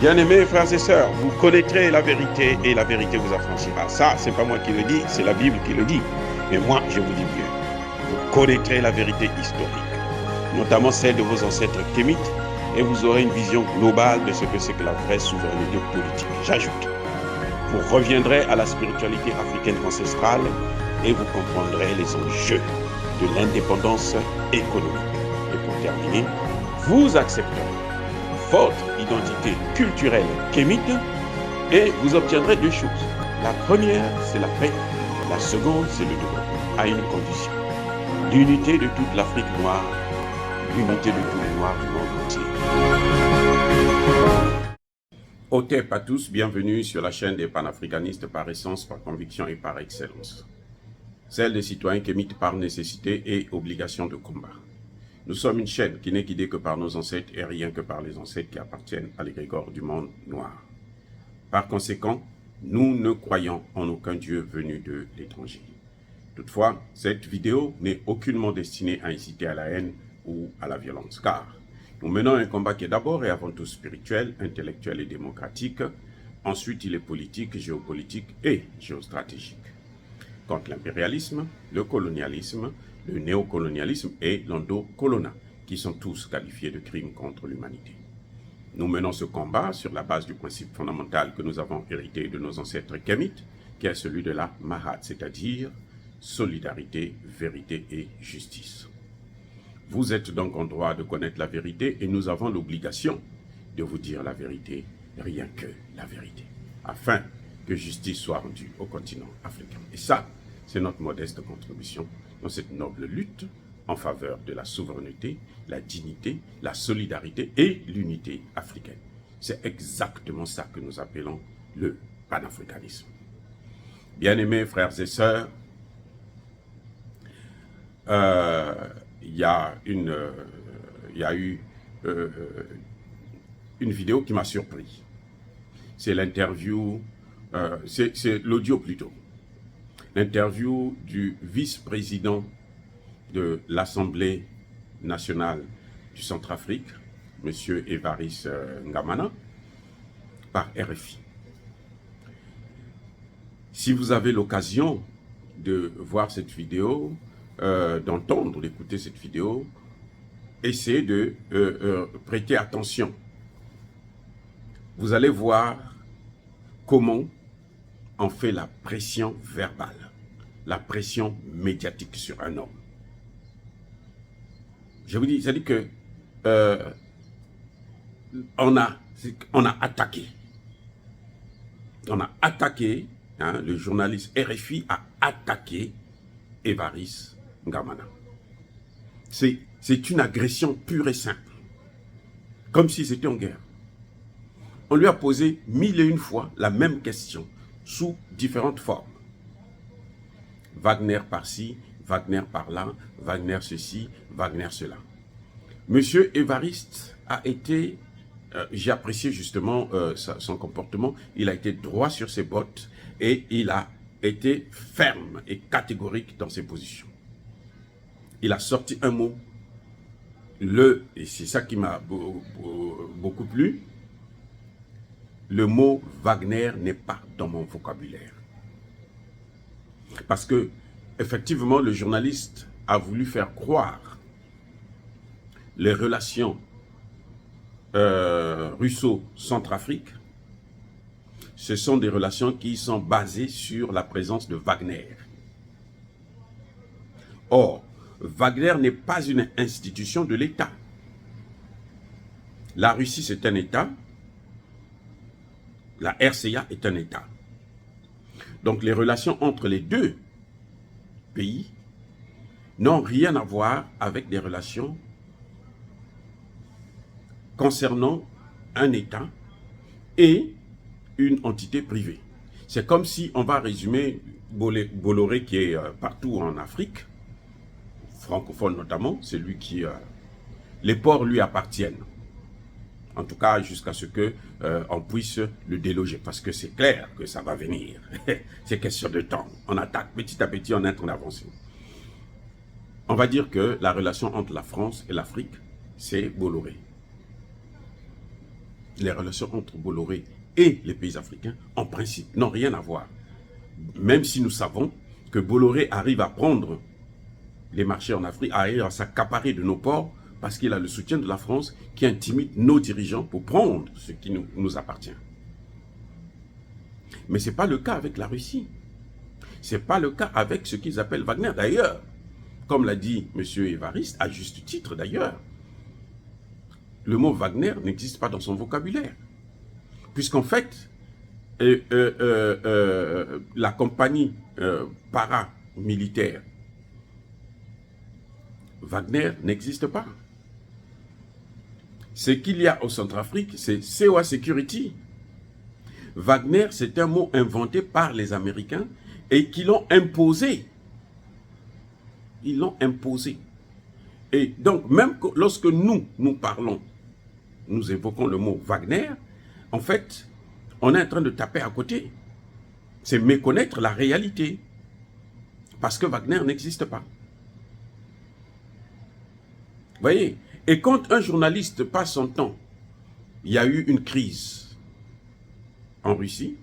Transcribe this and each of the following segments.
Bien-aimés frères et sœurs, vous connaîtrez la vérité et la vérité vous affranchira. Ça, c'est pas moi qui le dis, c'est la Bible qui le dit. Mais moi, je vous dis mieux. Vous connaîtrez la vérité historique, notamment celle de vos ancêtres kémites, et vous aurez une vision globale de ce que c'est que la vraie souveraineté politique. J'ajoute, vous reviendrez à la spiritualité africaine ancestrale et vous comprendrez les enjeux de l'indépendance économique. Et pour terminer, vous accepterez votre identité culturelle kémite et vous obtiendrez deux choses. La première, c'est la paix. La seconde, c'est le développement, à une condition. L'unité de toute l'Afrique noire, l'unité de tous les Noirs du monde entier. Otep à tous, bienvenue sur la chaîne des panafricanistes par essence, par conviction et par excellence. Celle des citoyens kémites par nécessité et obligation de combat. Nous sommes une chaîne qui n'est guidée que par nos ancêtres et rien que par les ancêtres qui appartiennent à l'égrégore du monde noir. Par conséquent, nous ne croyons en aucun Dieu venu de l'étranger. Toutefois, cette vidéo n'est aucunement destinée à inciter à la haine ou à la violence, car nous menons un combat qui est d'abord et avant tout spirituel, intellectuel et démocratique. Ensuite, il est politique, géopolitique et géostratégique. Contre l'impérialisme, le colonialisme, le néocolonialisme et l'endocolona, qui sont tous qualifiés de crimes contre l'humanité. Nous menons ce combat sur la base du principe fondamental que nous avons hérité de nos ancêtres kémites, qui est celui de la Mahat, c'est-à-dire solidarité, vérité et justice. Vous êtes donc en droit de connaître la vérité et nous avons l'obligation de vous dire la vérité, rien que la vérité, afin que justice soit rendue au continent africain. Et ça, c'est notre modeste contribution dans cette noble lutte en faveur de la souveraineté, la dignité, la solidarité et l'unité africaine. C'est exactement ça que nous appelons le panafricanisme. Bien-aimés frères et sœurs, il y a eu une vidéo qui m'a surpris. C'est l'interview, c'est l'audio plutôt. L'interview du vice-président de l'Assemblée nationale du Centrafrique, M. Évariste Ngamana, par RFI. Si vous avez l'occasion de voir cette vidéo, d'entendre, d'écouter cette vidéo, essayez de prêter attention. Vous allez voir comment on fait la pression verbale, la pression médiatique sur un homme. Je vous dis, c'est-à-dire que on a attaqué. On a attaqué, hein, le journaliste RFI a attaqué Évariste Ngamana. C'est une agression pure et simple, comme si c'était en guerre. On lui a posé 1001 fois la même question, sous différentes formes. Wagner par-ci, Wagner par-là, Wagner ceci, Wagner cela. Monsieur Évariste a été, j'ai apprécié justement son comportement, il a été droit sur ses bottes et il a été ferme et catégorique dans ses positions. Il a sorti un mot, et c'est ça qui m'a beaucoup plu, le mot Wagner n'est pas dans mon vocabulaire. Parce que, effectivement, le journaliste a voulu faire croire les relations russo-centrafrique, ce sont des relations qui sont basées sur la présence de Wagner. Or, Wagner n'est pas une institution de l'État. La Russie, c'est un État. La RCA est un État. Donc les relations entre les deux pays n'ont rien à voir avec des relations concernant un État et une entité privée. C'est comme si on va résumer Bolloré qui est partout en Afrique, francophone notamment, c'est lui qui... les ports lui appartiennent. En tout cas, jusqu'à ce qu'on puisse le déloger. Parce que c'est clair que ça va venir. C'est question de temps. On attaque petit à petit, on est en avancée. On va dire que la relation entre la France et l'Afrique, c'est Bolloré. les relations entre Bolloré et les pays africains, en principe, n'ont rien à voir. Même si nous savons que Bolloré arrive à prendre les marchés en Afrique, arrive à s'accaparer de nos ports, parce qu'il a le soutien de la France qui intimide nos dirigeants pour prendre ce qui nous appartient. Mais ce n'est pas le cas avec la Russie. Ce n'est pas le cas avec ce qu'ils appellent Wagner. D'ailleurs, comme l'a dit M. Évariste, à juste titre d'ailleurs, le mot Wagner n'existe pas dans son vocabulaire. Puisqu'en fait, la compagnie paramilitaire Wagner n'existe pas. Ce qu'il y a au Centrafrique, c'est COA Security. Wagner, c'est un mot inventé par les Américains et qui l'ont imposé. Ils l'ont imposé. Et donc, même lorsque nous parlons, nous évoquons le mot Wagner, en fait, on est en train de taper à côté. C'est méconnaître la réalité. Parce que Wagner n'existe pas. Vous voyez? Et quand un journaliste passe son temps, il y a eu une crise en Russie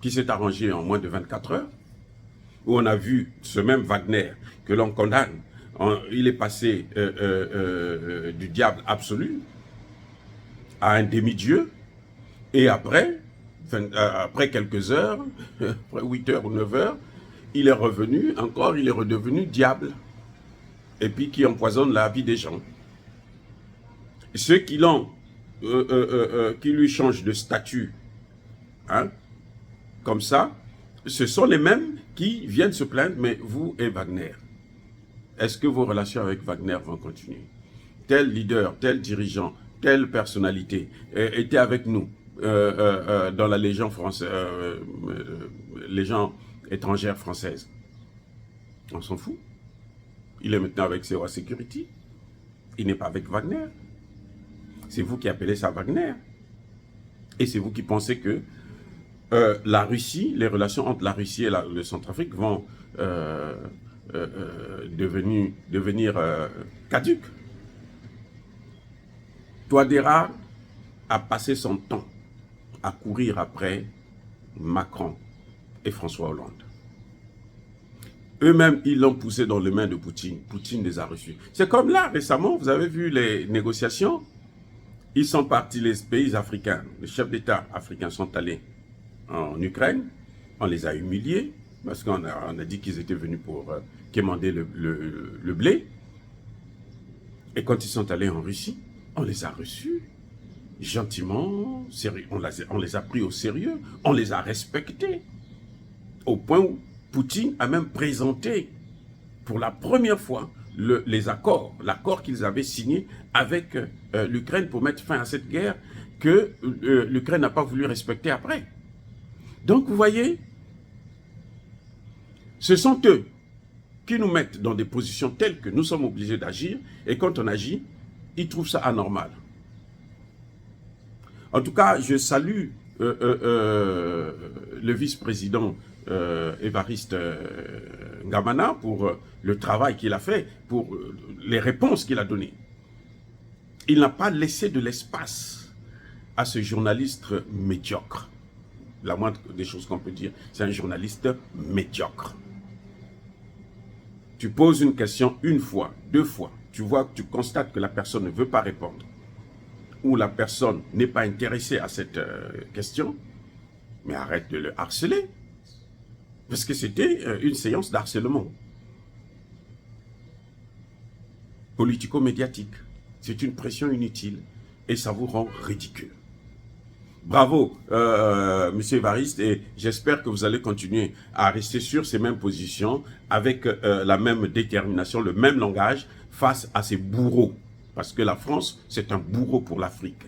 qui s'est arrangée en moins de 24 heures, où on a vu ce même Wagner que l'on condamne. Il est passé du diable absolu à un demi-dieu, et après quelques heures, après 8 heures ou 9 heures, il est revenu, encore il est redevenu diable, et puis qui empoisonne la vie des gens. Ceux qui lui changent de statut, hein, comme ça, ce sont les mêmes qui viennent se plaindre, mais vous et Wagner, est-ce que vos relations avec Wagner vont continuer? Tel leader, tel dirigeant, telle personnalité était avec nous dans la Légion française, Légion étrangère française. On s'en fout. Il est maintenant avec COA Security. Il n'est pas avec Wagner. C'est vous qui appelez ça Wagner. Et c'est vous qui pensez que la Russie, les relations entre la Russie et le Centrafrique vont devenir caduques. Touadéra a passé son temps à courir après Macron et François Hollande. Eux-mêmes, ils l'ont poussé dans les mains de Poutine. Poutine les a reçus. C'est comme là, récemment, vous avez vu les négociations. Ils sont partis, les pays africains, les chefs d'État africains sont allés en Ukraine. On les a humiliés, parce qu'on a dit qu'ils étaient venus pour quémander le blé. Et quand ils sont allés en Russie, on les a reçus gentiment, on les a pris au sérieux, on les a respectés, au point où Poutine a même présenté pour la première fois l'accord qu'ils avaient signé avec l'Ukraine pour mettre fin à cette guerre que l'Ukraine n'a pas voulu respecter après. Donc vous voyez, ce sont eux qui nous mettent dans des positions telles que nous sommes obligés d'agir, et quand on agit, ils trouvent ça anormal. En tout cas, je salue le vice-président Évariste Ngamana pour le travail qu'il a fait, pour les réponses qu'il a données. Il n'a pas laissé de l'espace à ce journaliste médiocre. La moindre des choses qu'on peut dire, c'est un journaliste médiocre. Tu poses une question une fois, deux fois, tu constates que la personne ne veut pas répondre, ou la personne n'est pas intéressée à cette question, mais arrête de le harceler. Parce que c'était une séance d'harcèlement politico-médiatique. C'est une pression inutile et ça vous rend ridicule. Bravo, Monsieur Évariste, et j'espère que vous allez continuer à rester sur ces mêmes positions avec la même détermination, le même langage face à ces bourreaux. Parce que la France, c'est un bourreau pour l'Afrique,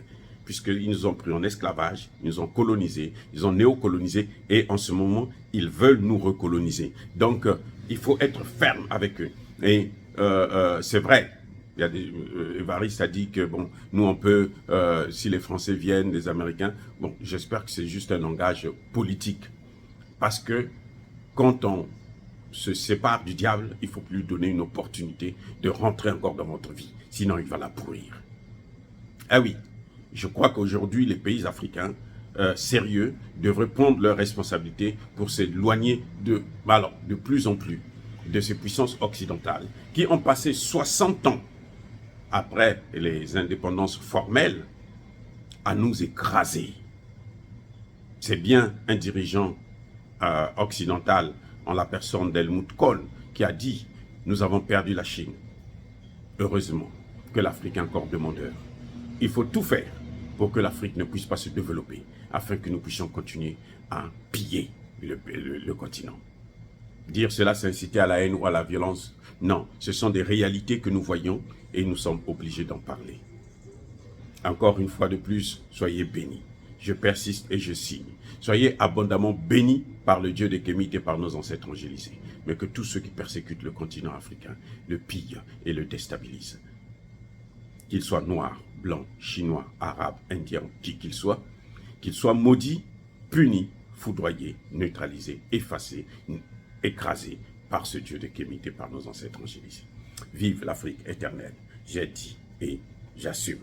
puisqu'ils nous ont pris en esclavage, ils nous ont colonisés, ils ont néocolonisés, et en ce moment, ils veulent nous recoloniser. Donc, il faut être ferme avec eux. Et c'est vrai, Évariste a dit que, bon, nous on peut, si les Français viennent, les Américains, bon, j'espère que c'est juste un langage politique. Parce que quand on se sépare du diable, il ne faut plus lui donner une opportunité de rentrer encore dans votre vie. Sinon, il va la pourrir. Ah oui, Je crois qu'aujourd'hui, les pays africains sérieux devraient prendre leurs responsabilités pour s'éloigner de plus en plus de ces puissances occidentales qui ont passé 60 ans après les indépendances formelles à nous écraser. C'est bien un dirigeant occidental en la personne d'Helmut Kohl qui a dit « Nous avons perdu la Chine ». Heureusement que l'Afrique est encore demandeur. Il faut tout faire pour que l'Afrique ne puisse pas se développer, afin que nous puissions continuer à piller le continent. Dire cela, c'est inciter à la haine ou à la violence. Non, ce sont des réalités que nous voyons et nous sommes obligés d'en parler. Encore une fois de plus, soyez bénis. Je persiste et je signe. Soyez abondamment bénis par le Dieu des Kémites et par nos ancêtres angélisés. Mais que tous ceux qui persécutent le continent africain le pillent et le déstabilisent. Qu'ils soient noirs, blancs, chinois, arabes, indiens, qui qu'ils soient maudits, punis, foudroyés, neutralisés, effacés, écrasés par ce Dieu de Kémite et par nos ancêtres angélisés. Vive l'Afrique éternelle, j'ai dit et j'assume.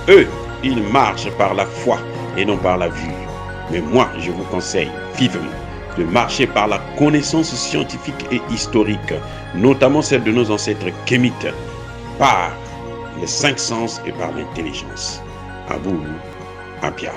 Eux, ils marchent par la foi et non par la vue. Mais moi, je vous conseille vivement de marcher par la connaissance scientifique et historique, notamment celle de nos ancêtres kémites, par les 5 sens et par l'intelligence. À vous, Abia.